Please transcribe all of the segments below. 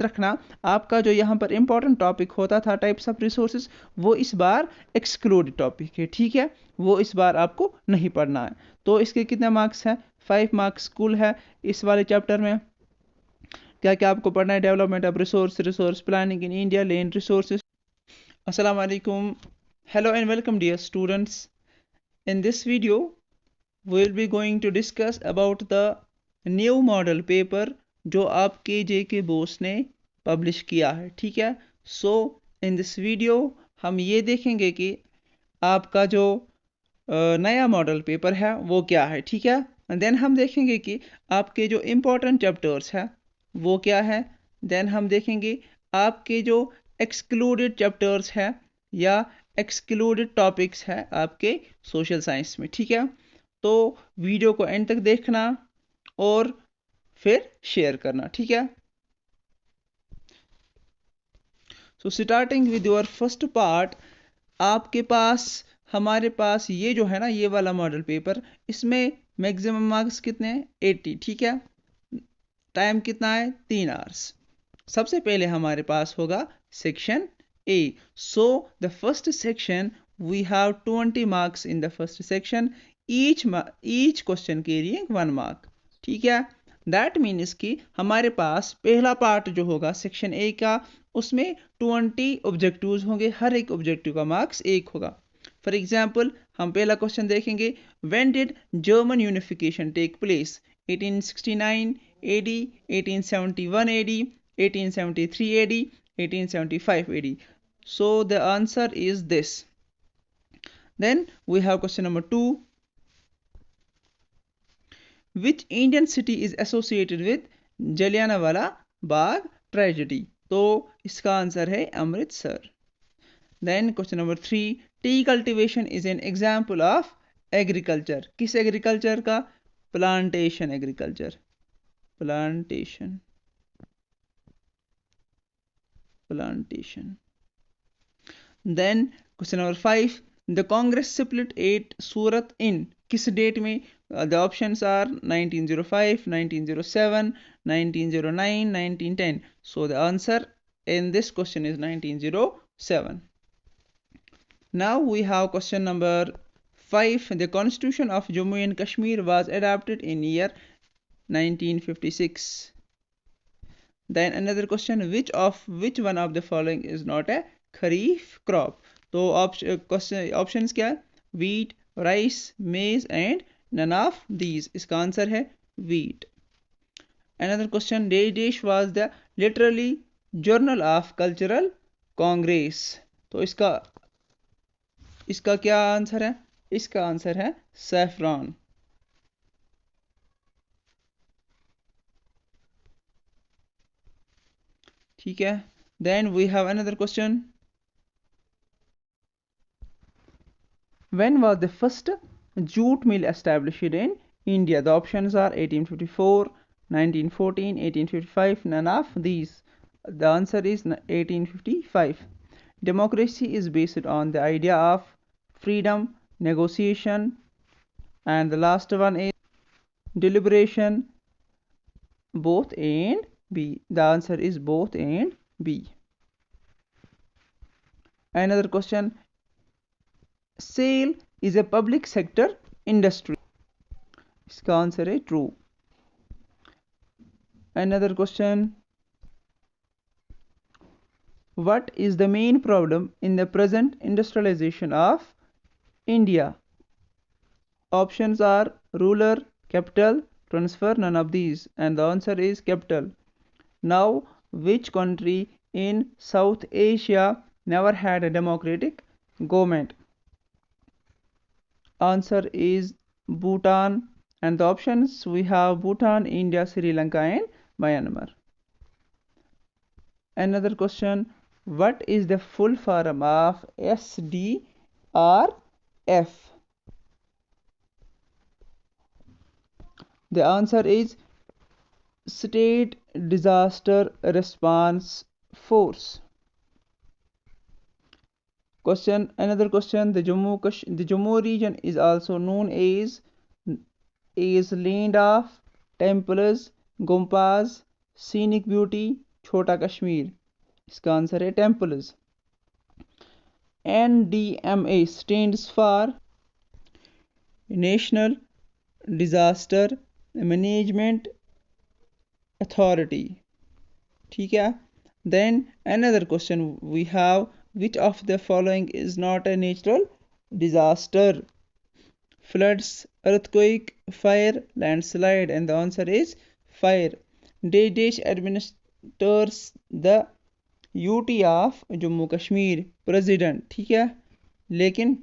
रखना, आपका जो यहाँ पर इंपॉर्टेंट टॉपिक होता था टाइप्स ऑफ रिसोर्सेज, वो इस बार एक्सक्लूडेड टॉपिक है, ठीक है, वो इस बार आपको नहीं पढ़ना है। तो इसके कितने मार्क्स हैं? 5 मार्क्स कुल है इस वाले चैप्टर में। क्या क्या आपको पढ़ना है? Development of resource planning in India, land resources. अस्सलाम वालेकुम, hello and welcome dear students. In this video we will be going to discuss about the new model paper जो आपके जेके बोस ने पब्लिश किया है, ठीक है। सो इन दिस वीडियो हम ये देखेंगे कि आपका जो नया मॉडल पेपर है वो क्या है, ठीक है। देन हम देखेंगे कि आपके जो इम्पोर्टेंट चैप्टर्स हैं वो क्या है। देन हम देखेंगे आपके जो एक्सक्लूडेड चैप्टर्स हैं या एक्सक्लूडेड टॉपिक्स हैं आपके सोशल साइंस में, ठीक है। तो वीडियो को एंड तक देखना और फिर शेयर करना, ठीक है। So starting with your first part, आपके पास हमारे पास ये जो है ना, ये वाला मॉडल पेपर, इसमें मैक्सिमम मार्क्स कितने हैं? 80, ठीक है। टाइम कितना है? 3 आवर्स। सबसे पहले हमारे पास होगा section A. So the first section we have 20 marks in the first section, each question carrying 1 mark, ठीक है। दैट मीन्स कि हमारे पास पहला पार्ट जो होगा सेक्शन ए का, उसमें 20 ऑब्जेक्टिव्स होंगे, हर एक ऑब्जेक्टिव का मार्क्स 1 होगा। फॉर एग्जाम्पल हम पहला क्वेश्चन देखेंगे, when did German unification take place? 1869 AD, 1871 AD, 1873 AD, 1875 AD. So the answer is this. Then we have question number 2. Which Indian city is associated with Jallianwala Bagh tragedy? तो इसका answer है Amritsar. Then question number 3. Tea cultivation is an example of agriculture. किस agriculture का? Plantation agriculture, plantation, plantation. Then question number 5. The Congress split at Surat in किस date में? The options are 1905, 1907, 1909, 1910. So the answer in this question is 1907. Now we have question number 5. The Constitution of Jammu and Kashmir was adopted in year 1956. Then another question, which one of the following is not a kharif crop? तो options क्या है? wheat, rice, maize and none of these. इसका answer है wheat. Another question, Dash was the literally journal of cultural congress. तो इसका क्या answer है? इसका आंसर है saffron. ठीक है। Then we have another question. When was the first jute mill established in India? The options are 1854, 1914, 1855, none of these. The answer is 1855. Democracy is based on the idea of freedom, negotiation, and the last one is deliberation. Both A and B. The answer is both A and B. Another question, SAIL is a public sector industry. इसका answer है true. Another question, what is the main problem in the present industrialization of India? Options are ruler, capital, transfer, none of these, and the answer is capital. Now, which country in South Asia never had a democratic government? Answer is Bhutan, and the options we have Bhutan, India, Sri Lanka and Myanmar. Another question, what is the full form of SDRF? The answer is State Disaster Response Force. Another question, the Jammu region is also known as land of temples, gompas, scenic beauty, छोटा कश्मीर, इसका answer है temples. NDMA stands for National Disaster Management Authority, ठीक है। Then another question we have, which of the following is not a natural disaster? Floods, earthquake, fire, landslide, and the answer is fire. Dash administers the UT of Jammu Kashmir, president, ठीक है, लेकिन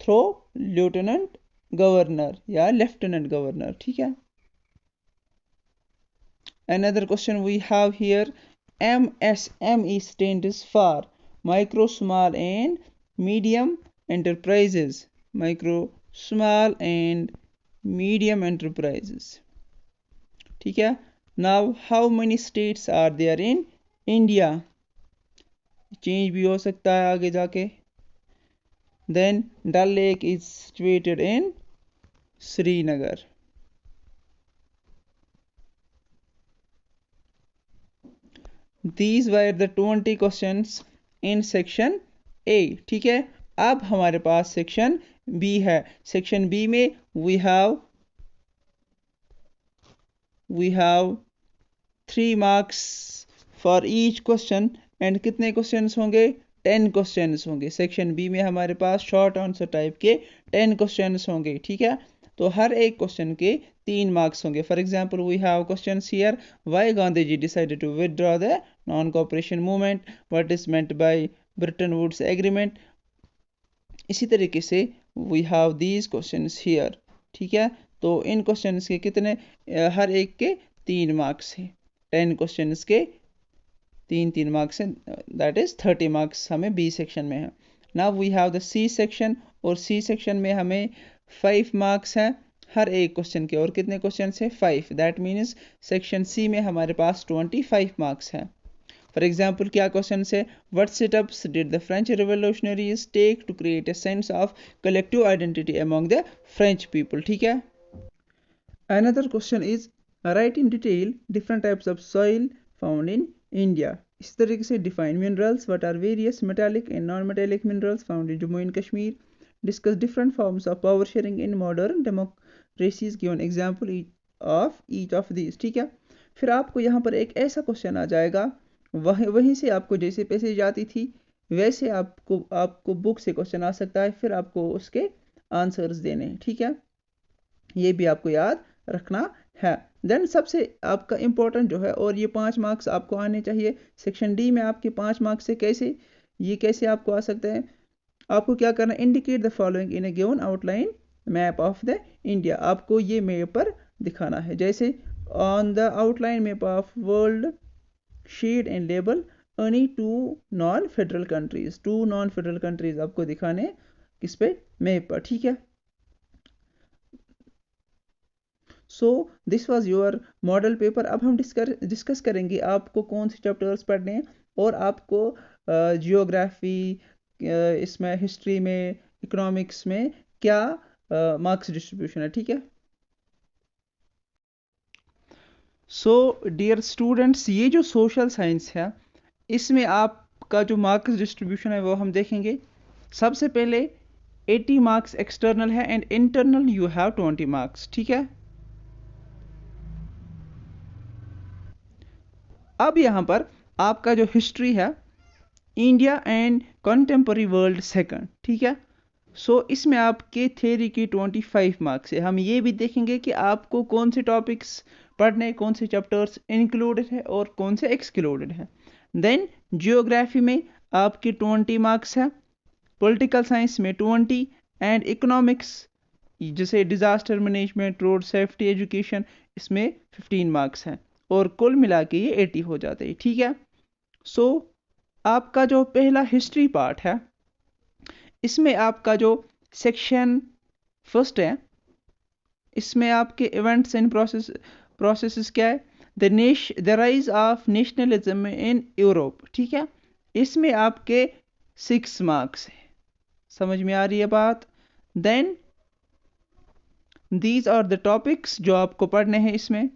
throw lieutenant governor या lieutenant governor, ठीक है। Another question we have here, MSME stands for micro, small and medium enterprises. Micro, small and medium enterprises, ठीक है। Now how many states are there in India? Change भी हो सकता है आगे जाके। Then Dal Lake is situated in Srinagar. These were the 20 questions in section A, ठीक है। अब हमारे पास सेक्शन B है। सेक्शन B में we have 3 marks for each question and कितने क्वेश्चंस होंगे? 10 क्वेश्चंस होंगे। सेक्शन बी में हमारे पास शॉर्ट आंसर टाइप के 10 क्वेश्चंस होंगे, ठीक है। तो हर एक क्वेश्चन के 3 मार्क्स होंगे। For example we have questions here, why Gandhi ji decided to withdraw the non cooperation movement, what is meant by Bretton Woods agreement. इसी तरीके से we have these questions here, ठीक है। तो इन क्वेश्चंस के कितने, हर एक के 3 मार्क्स हैं। 10 क्वेश्चंस के 3 मार्क्स हैं, दैट इज 30 मार्क्स हमें बी सेक्शन में है। Now we have the C section, और सी सेक्शन में हमें 5 मार्क्स हैं हर एक क्वेश्चन के। और कितने क्वेश्चन है? 5। दैट मीन्स सेक्शन सी में हमारे पास 25 मार्क्स हैं। फॉर एग्जाम्पल क्या क्वेश्चन है? What setups did the French revolutionaries take to create a sense of collective identity among the French people, ठीक है। Another question is write in detail different types of soil found in India. इस तरीके से define minerals, what are various metallic and non metallic minerals found in Jammu and Kashmir, discuss different forms of power sharing in modern democracies, given example of each of these, ठीक है। फिर आपको यहाँ पर एक ऐसा क्वेश्चन आ जाएगा, वहीं से आपको जैसे पैसेज आती थी वैसे आपको बुक से क्वेश्चन आ सकता है, फिर आपको उसके आंसर्स देने, ठीक है। ये भी आपको याद रखना है। देन सबसे आपका इंपॉर्टेंट जो है, और ये 5 मार्क्स आपको आने चाहिए। सेक्शन डी में आपके 5 मार्क्स से कैसे आपको आ सकते हैं? आपको क्या करना है? Indicate the following in A given outline map of the India. आपको ये मैप पर दिखाना है, जैसे on the outline map of world sheet and label any 2 non federal countries. 2 non federal countries आपको दिखाने किस पे? मैप पर, ठीक है। So this was your model paper. अब हम डिस्कस करेंगे आपको कौन से चैप्टर्स पढ़ने हैं, और आपको जियोग्राफी, इसमें हिस्ट्री में, इकोनॉमिक्स में क्या मार्क्स डिस्ट्रीब्यूशन है, ठीक है। सो डियर स्टूडेंट्स, ये जो सोशल साइंस है इसमें आपका जो मार्क्स डिस्ट्रीब्यूशन है वो हम देखेंगे। सबसे पहले 80 मार्क्स एक्सटर्नल है and internal you have 20 marks, ठीक है। अब यहाँ पर आपका जो हिस्ट्री है, India and contemporary world second, ठीक है। सो इसमें आपके थ्योरी की 25 मार्क्स है। हम ये भी देखेंगे कि आपको कौन से टॉपिक्स पढ़ने, कौन से चैप्टर्स इंक्लूडेड है और कौन से एक्सक्लूडेड है। देन जियोग्राफी में आपके 20 मार्क्स है, पॉलिटिकल साइंस में 20 एंड इकोनॉमिक्स जैसे disaster management, road safety, education, इसमें 15 मार्क्स हैं, और कुल मिला के ये 80 हो जाते हैं, ठीक है। सो आपका जो पहला हिस्ट्री पार्ट है, इसमें आपका जो सेक्शन फर्स्ट है, इसमें आपके इवेंट्स एंड प्रोसेसेस क्या है? The rise of nationalism in Europe, ठीक है। इसमें आपके 6 मार्क्स है। समझ में आ रही है बात? Then these are the topics जो आपको पढ़ने हैं इसमें।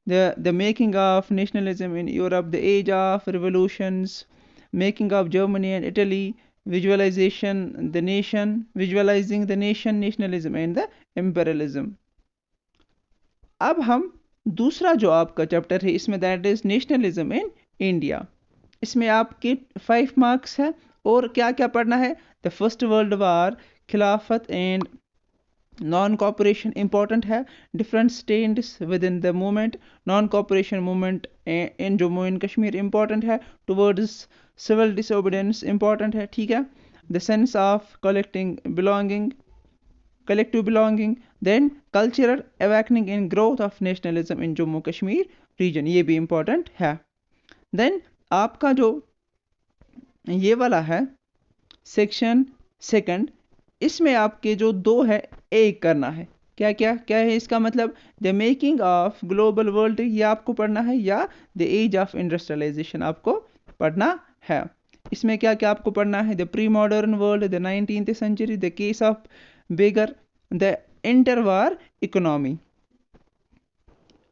the making of nationalism in Europe, the age of revolutions, making of Germany and Italy, visualizing the nation, nationalism and the imperialism. अब हम दूसरा जो आपका चैप्टर है इसमें that is nationalism in India, इसमें आपके 5 मार्क्स है और क्या क्या पढ़ना है, द फर्स्ट वर्ल्ड वार, खिलाफत एंड नॉन कॉपरेशन इंपॉर्टेंट है, different states with in the movement, non cooperation movement in Jammu and Kashmir important है, टुवर्ड्स सिविल डिसोबीडियंस इंपॉर्टेंट है, ठीक है, the sense of collective belonging, then cultural awakening and growth of nationalism in Jammu Kashmir region, ये भी important है. then आपका जो ये वाला है सेक्शन सेकंड, इसमें आपके जो दो है एक करना है, क्या क्या क्या है इसका मतलब, the making of global world ये आपको पढ़ना है, या द एज ऑफ इंडस्ट्रियलाइजेशन आपको पढ़ना है. इसमें क्या क्या आपको पढ़ना है, the pre modern world, the 19th century, the case of beggar, the interwar economy.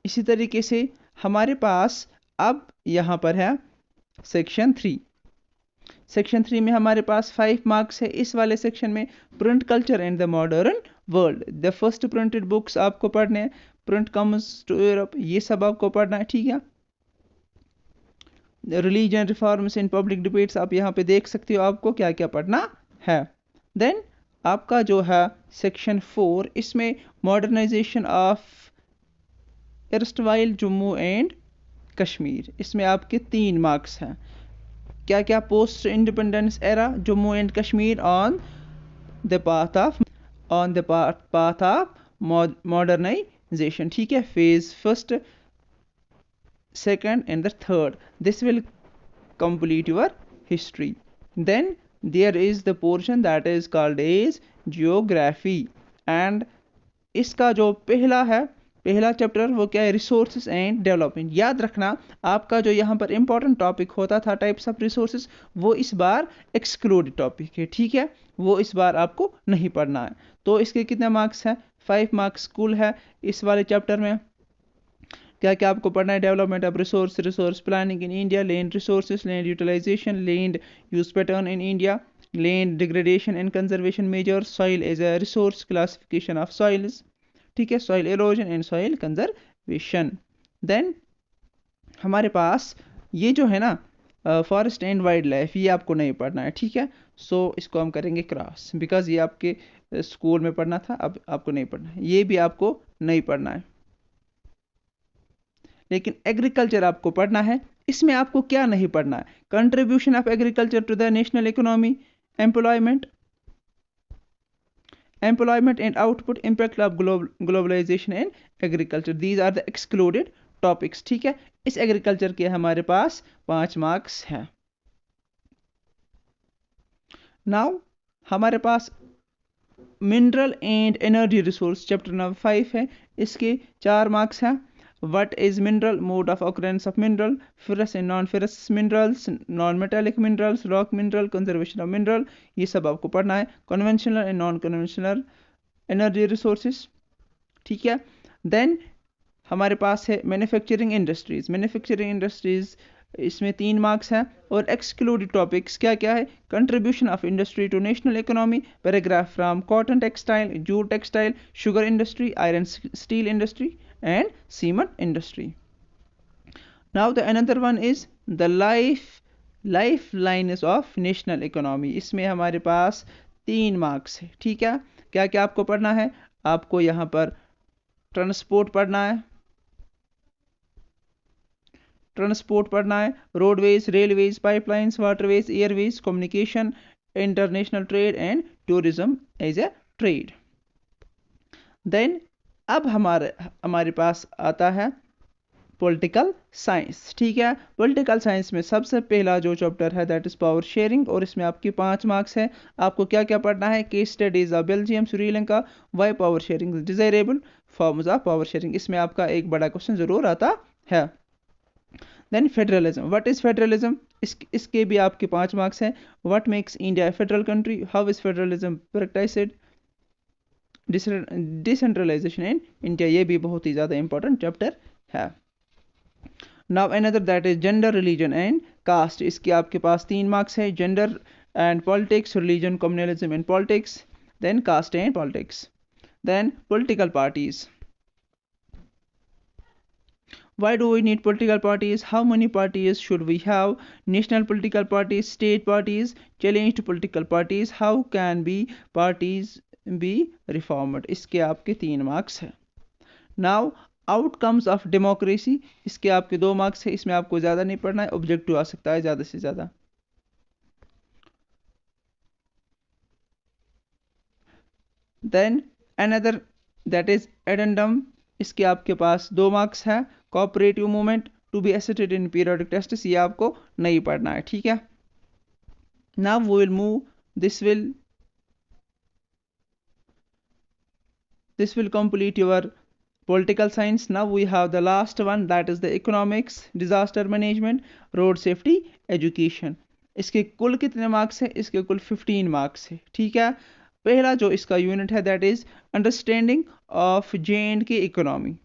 इसी तरीके से हमारे पास अब यहाँ पर है सेक्शन 3. सेक्शन 3 में हमारे पास 5 मार्क्स है. इस वाले सेक्शन में print culture and the modern world, the first printed books आपको पढ़ने हैं, प्रिंट कम्स टू यूरोप, ये सब आपको पढ़ना है, ठीक है. Religion reforms in public debates आप यहाँ पे देख सकते हो आपको क्या क्या पढ़ना है. देन आपका जो है सेक्शन 4, इसमें modernisation of erstwhile Jammu and Kashmir, इसमें आपके 3 मार्क्स हैं. क्या क्या, post independence era Jammu and Kashmir on the path of modernisation, ठीक है, phase first, second and the third, this will complete your history. Then there is the portion that is called as geography, and इसका जो पहला chapter वो क्या है, resources and development. याद रखना आपका जो यहाँ पर इंपॉर्टेंट टॉपिक होता था टाइप्स ऑफ रिसोर्सेज, वो इस बार एक्सक्लूडेड टॉपिक है, ठीक है, वो इस बार आपको नहीं पढ़ना है. तो इसके कितने मार्क्स हैं, 5 मार्क्स कुल है. इस वाले चैप्टर में क्या क्या आपको पढ़ना है, development of resource planning in India, land resources, land utilisation, land use pattern in India, land degradation and conservation measure, soil as a resource, classification of soils, ठीक है, soil erosion and soil conservation. Then हमारे पास ये जो है ना forest and wild life, ये आपको नहीं पढ़ना है, ठीक है. सो इसको हम करेंगे क्रॉस, बिकॉज ये आपके स्कूल में पढ़ना था, अब आपको नहीं पढ़ना है, ये भी आपको नहीं पढ़ना है. लेकिन एग्रीकल्चर आपको पढ़ना है. इसमें आपको क्या नहीं पढ़ना है, contribution of agriculture to the national economy, employment and output, impact of globalization and agriculture, these are the excluded topics, ठीक है. इस एग्रीकल्चर के हमारे पास 5 मार्क्स हैं. नाउ हमारे पास mineral and energy resource chapter number 5 है, इसके 4 मार्क्स हैं. What is mineral, mode of occurrence of mineral, ferrous and non-ferrous minerals, non-metallic minerals, rock mineral, conservation of mineral, ये सब आपको पढ़ना है. conventional and non-conventional energy resources, ठीक है. then हमारे पास है मैन्युफैक्चरिंग इंडस्ट्रीज, इसमें 3 मार्क्स हैं. और एक्सक्लूडेड टॉपिक्स क्या क्या है, contribution of industry to national economy, paragraph from cotton textile, jute textile, sugar industry, iron steel industry and cement industry. Now the another one is the lifelines of national economy, इसमें हमारे पास 3 marks है, ठीक है. क्या क्या आपको पढ़ना है, आपको यहाँ पर ट्रांसपोर्ट पढ़ना है, roadways, railways, pipelines, waterways, airways, communication, international trade and tourism as a trade. Then अब हमारे पास आता है पॉलिटिकल साइंस, ठीक है. पॉलिटिकल साइंस में सबसे पहला जो चैप्टर है दैट इज पावर शेयरिंग, और इसमें आपके 5 मार्क्स है. आपको क्या क्या पढ़ना है, case studies of Belgium, Sri Lanka, why power sharing is desirable, forms of power sharing, इसमें आपका एक बड़ा क्वेश्चन जरूर आता है. Then federalism, what is federalism, इसके भी आपके 5 मार्क्स हैं. What makes India federal country, how is federalism practised, decentralisation in India, ये भी बहुत ही ज़्यादा इंपॉर्टेंट चैप्टर है. Now another that is gender, religion and caste. इसके आपके पास 3 मार्क्स है, gender and politics, religion, communalism and politics, then caste and politics, then political parties. Why do we need political parties? How many parties should we have? National political parties, state parties, challenged political parties. How can be parties be reformed? इसके आपके 3 marks है। Now outcomes of democracy, इसके आपके 2 marks है, इसमें आपको ज़्यादा नहीं पढ़ना है, ऑब्जेक्टिव आ सकता है ज़्यादा से ज़्यादा। Then another that is addendum, इसके आपके पास 2 मार्क्स है, cooperative movement to be assessed in periodic test, ये आपको नहीं पढ़ना है, ठीक है। Now we will move, this will complete your political science. Now we have the last one, that is the economics, disaster management, road safety, education. इसके कुल कितने मार्क्स है? इसके कुल 15 मार्क्स है, ठीक है। पहला जो इसका यूनिट है that is understanding of J&K economy.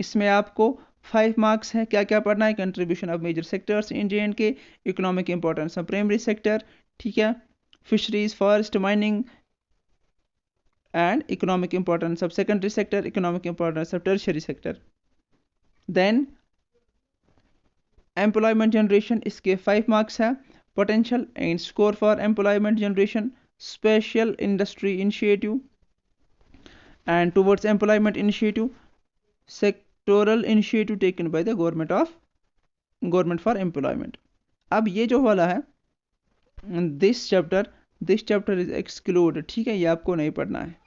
इसमें आपको 5 मार्क्स है। क्या क्या पढ़ना है? Contribution of major sectors in J&K, economic importance of primary sector, ठीक है, fisheries, forest, mining and economic importance of secondary sector, economic importance of tertiary sector. Then employment generation, इसके 5 मार्क्स है, potential and score for employment generation, special industry initiative and towards employment initiative, sectoral initiative taken by the government for employment. अब ये जो वाला है this chapter is excluded, ठीक है, ये आपको नहीं पढ़ना है।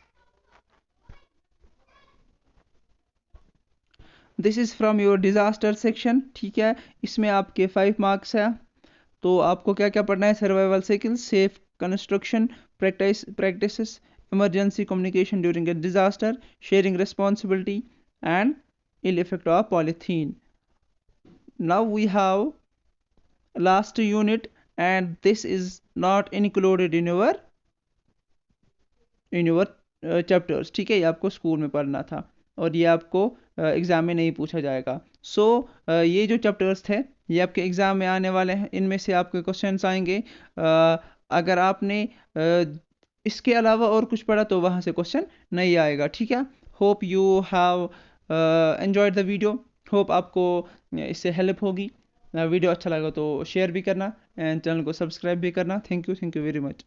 This is from your disaster section, ठीक है, इसमें आपके 5 मार्क्स है। तो आपको क्या क्या पढ़ना है? Survival skills, safe construction practices, emergency communication during a disaster, sharing responsibility and ill effect of polythene. Now we have last unit and this is not included in your chapters, ठीक है, ये आपको स्कूल में पढ़ना था और ये आपको एग्ज़ाम में नहीं पूछा जाएगा। सो ये जो चैप्टर्स थे ये आपके एग्ज़ाम में आने वाले हैं, इनमें से आपके क्वेश्चंस आएंगे। अगर आपने इसके अलावा और कुछ पढ़ा तो वहाँ से क्वेश्चन नहीं आएगा, ठीक है। Hope you have enjoyed the video, hope आपको इससे हेल्प होगी। वीडियो अच्छा लगा तो शेयर भी करना एंड चैनल को सब्सक्राइब भी करना। Thank you very much.